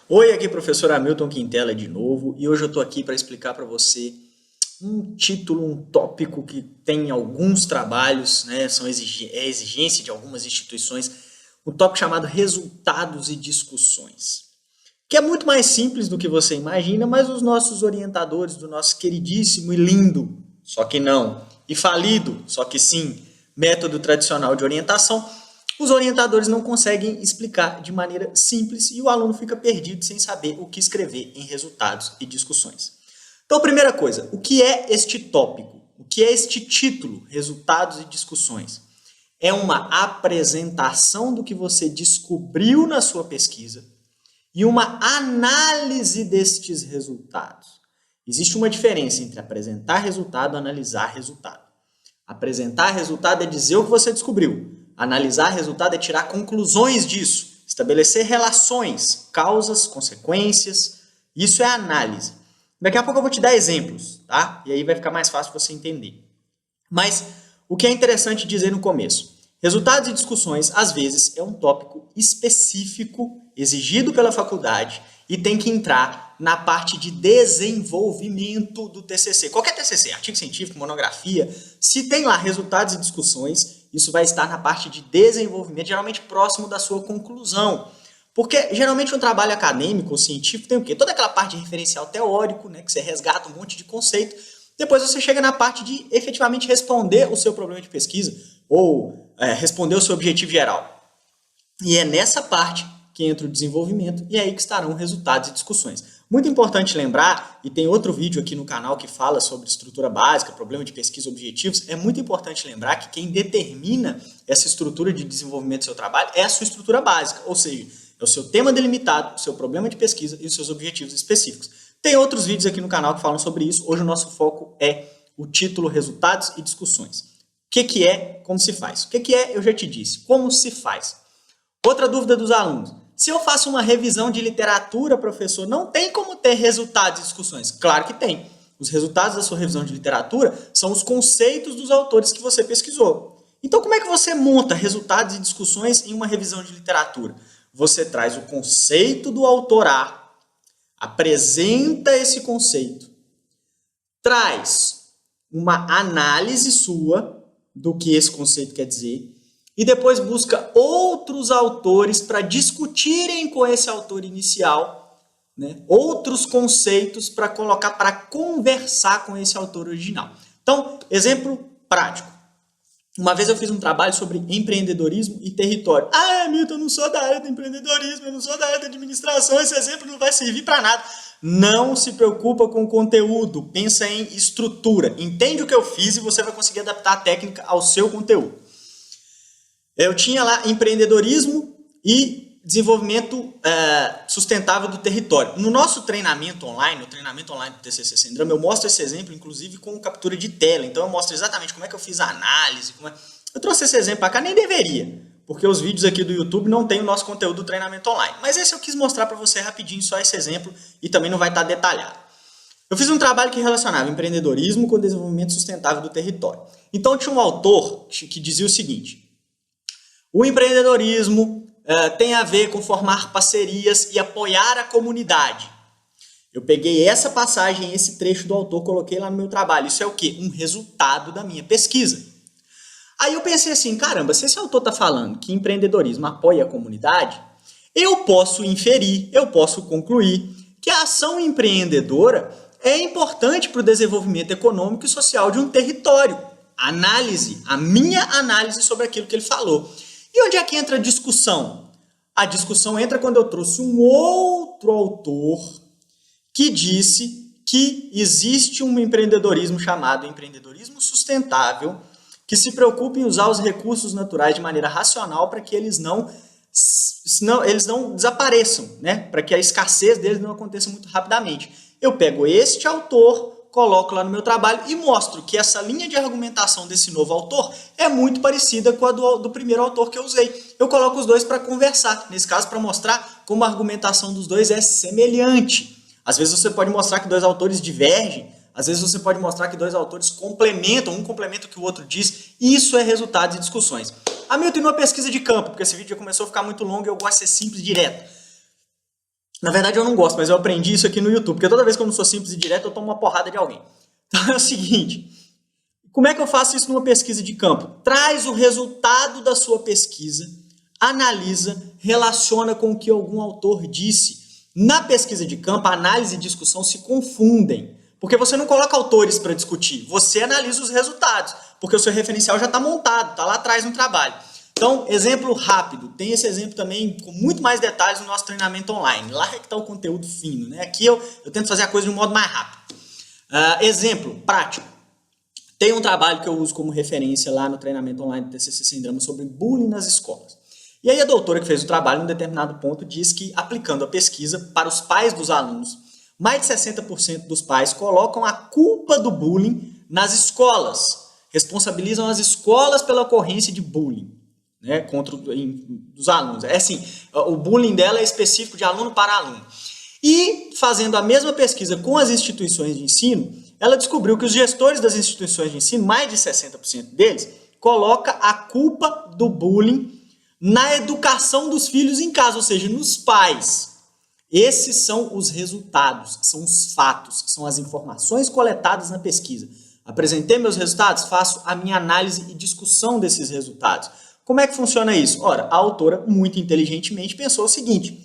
Oi, aqui é o professor Hamilton Quintela de novo e hoje eu estou aqui para explicar para você um título, um tópico que tem em alguns trabalhos, né, é exigência de algumas instituições, um tópico chamado resultados e discussões, que é muito mais simples do que você imagina, mas os nossos orientadores do nosso queridíssimo e lindo, só que não, e falido, só que sim, método tradicional de orientação, os orientadores não conseguem explicar de maneira simples e o aluno fica perdido sem saber o que escrever em resultados e discussões. Então, primeira coisa, o que é este tópico? O que é este título, resultados e discussões? É uma apresentação do que você descobriu na sua pesquisa e uma análise destes resultados. Existe uma diferença entre apresentar resultado e analisar resultado. Apresentar resultado é dizer o que você descobriu. Analisar resultado é tirar conclusões disso, estabelecer relações, causas, consequências. Isso é análise. Daqui a pouco eu vou te dar exemplos, tá? E aí vai ficar mais fácil você entender. Mas o que é interessante dizer no começo? Resultados e discussões, às vezes, é um tópico específico, exigido pela faculdade e tem que entrar na parte de desenvolvimento do TCC. Qualquer TCC, artigo científico, monografia, se tem lá resultados e discussões, isso vai estar na parte de desenvolvimento, geralmente próximo da sua conclusão. Porque geralmente um trabalho acadêmico ou científico tem o quê? Toda aquela parte de referencial teórico, né, que você resgata um monte de conceito, depois você chega na parte de efetivamente responder o seu problema de pesquisa ou responder o seu objetivo geral. E é nessa parte que entra o desenvolvimento e é aí que estarão resultados e discussões. Muito importante lembrar, e tem outro vídeo aqui no canal que fala sobre estrutura básica, problema de pesquisa, objetivos, é muito importante lembrar que quem determina essa estrutura de desenvolvimento do seu trabalho é a sua estrutura básica, ou seja, é o seu tema delimitado, o seu problema de pesquisa e os seus objetivos específicos. Tem outros vídeos aqui no canal que falam sobre isso, hoje o nosso foco é o título Resultados e Discussões. O que é, como se faz? O que é, eu já te disse, como se faz. Outra dúvida dos alunos. Se eu faço uma revisão de literatura, professor, não tem como ter resultados e discussões? Claro que tem. Os resultados da sua revisão de literatura são os conceitos dos autores que você pesquisou. Então, como é que você monta resultados e discussões em uma revisão de literatura? Você traz o conceito do autor A, apresenta esse conceito, traz uma análise sua do que esse conceito quer dizer, e depois busca outros autores para discutirem com esse autor inicial, né, outros conceitos para colocar, para conversar com esse autor original. Então, exemplo prático. Uma vez eu fiz um trabalho sobre empreendedorismo e território. Ah, Milton, eu não sou da área do empreendedorismo, eu não sou da área da administração, esse exemplo não vai servir para nada. Não se preocupa com o conteúdo, pensa em estrutura. Entende o que eu fiz e você vai conseguir adaptar a técnica ao seu conteúdo. Eu tinha lá empreendedorismo e desenvolvimento sustentável do território. No nosso treinamento online, o treinamento online do TCC Syndrome, eu mostro esse exemplo, inclusive, com captura de tela. Então, eu mostro exatamente como é que eu fiz a análise. Eu trouxe esse exemplo para cá, nem deveria, porque os vídeos aqui do YouTube não tem o nosso conteúdo do treinamento online. Mas esse eu quis mostrar para você rapidinho, só esse exemplo, e também não vai estar detalhado. Eu fiz um trabalho que relacionava empreendedorismo com desenvolvimento sustentável do território. Então, tinha um autor que dizia o seguinte: o empreendedorismo tem a ver com formar parcerias e apoiar a comunidade. Eu peguei essa passagem, esse trecho do autor, coloquei lá no meu trabalho. Isso é o quê? Um resultado da minha pesquisa. Aí eu pensei assim, caramba, se esse autor está falando que empreendedorismo apoia a comunidade, eu posso inferir, eu posso concluir que a ação empreendedora é importante para o desenvolvimento econômico e social de um território. Análise, a minha análise sobre aquilo que ele falou. E onde é que entra a discussão? A discussão entra quando eu trouxe um outro autor que disse que existe um empreendedorismo chamado empreendedorismo sustentável, que se preocupa em usar os recursos naturais de maneira racional para que eles não desapareçam, né? Para que a escassez deles não aconteça muito rapidamente. Eu pego este autor, coloco lá no meu trabalho e mostro que essa linha de argumentação desse novo autor é muito parecida com a do primeiro autor que eu usei. Eu coloco os dois para conversar, nesse caso para mostrar como a argumentação dos dois é semelhante. Às vezes você pode mostrar que dois autores divergem, às vezes você pode mostrar que dois autores complementam, um complementa o que o outro diz. Isso é resultado de discussões. Hamilton, numa pesquisa de campo, porque esse vídeo já começou a ficar muito longo e eu gosto de ser simples e direto. Na verdade eu não gosto, mas eu aprendi isso aqui no YouTube, porque toda vez que eu não sou simples e direto, eu tomo uma porrada de alguém. Então é o seguinte, como é que eu faço isso numa pesquisa de campo? Traz o resultado da sua pesquisa, analisa, relaciona com o que algum autor disse. Na pesquisa de campo, a análise e discussão se confundem, porque você não coloca autores para discutir, você analisa os resultados, porque o seu referencial já está montado, está lá atrás no trabalho. Então, exemplo rápido, tem esse exemplo também com muito mais detalhes no nosso treinamento online. Lá é que está o conteúdo fino, né? Aqui eu tento fazer a coisa de um modo mais rápido. Exemplo prático. Tem um trabalho que eu uso como referência lá no treinamento online do TCC Sem Drama sobre bullying nas escolas. E aí a doutora que fez o trabalho, em um determinado ponto, diz que, aplicando a pesquisa para os pais dos alunos, mais de 60% dos pais colocam a culpa do bullying nas escolas. Responsabilizam as escolas pela ocorrência de bullying, né, contra dos alunos. É assim, o bullying dela é específico de aluno para aluno. E, fazendo a mesma pesquisa com as instituições de ensino, ela descobriu que os gestores das instituições de ensino, mais de 60% deles, coloca a culpa do bullying na educação dos filhos em casa, ou seja, nos pais. Esses são os resultados, são os fatos, são as informações coletadas na pesquisa. Apresentei meus resultados, faço a minha análise e discussão desses resultados. Como é que funciona isso? Ora, a autora, muito inteligentemente, pensou o seguinte: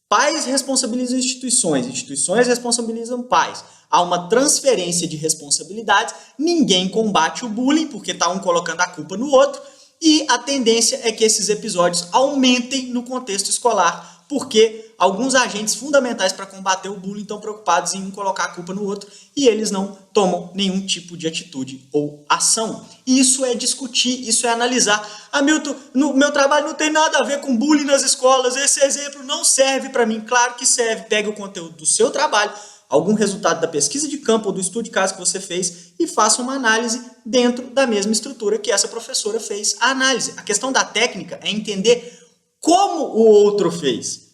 pais responsabilizam instituições, instituições responsabilizam pais. Há uma transferência de responsabilidades, ninguém combate o bullying, porque está um colocando a culpa no outro, e a tendência é que esses episódios aumentem no contexto escolar, porque alguns agentes fundamentais para combater o bullying estão preocupados em um colocar a culpa no outro e eles não tomam nenhum tipo de atitude ou ação. Isso é discutir, isso é analisar. Hamilton, no meu trabalho não tem nada a ver com bullying nas escolas, esse exemplo não serve para mim. Claro que serve. Pegue o conteúdo do seu trabalho, algum resultado da pesquisa de campo ou do estudo de caso que você fez e faça uma análise dentro da mesma estrutura que essa professora fez a análise. A questão da técnica é entender como o outro fez.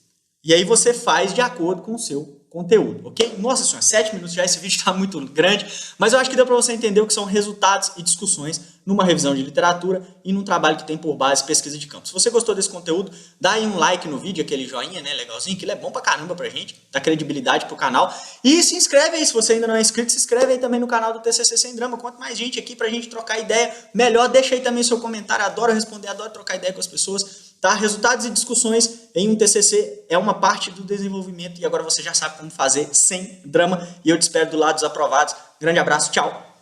E aí você faz de acordo com o seu conteúdo, ok? Nossa senhora, 7 minutos já, esse vídeo está muito grande, mas eu acho que deu para você entender o que são resultados e discussões numa revisão de literatura e num trabalho que tem por base pesquisa de campo. Se você gostou desse conteúdo, dá aí um like no vídeo, aquele joinha, né, legalzinho, que ele é bom pra caramba pra gente, dá credibilidade pro canal. E se inscreve aí, se você ainda não é inscrito, se inscreve aí também no canal do TCC Sem Drama. Quanto mais gente aqui pra gente trocar ideia, melhor. Deixa aí também seu comentário, adoro responder, adoro trocar ideia com as pessoas. Tá? Resultados e discussões em um TCC é uma parte do desenvolvimento e agora você já sabe como fazer sem drama e eu te espero do lado dos aprovados. Grande abraço, tchau!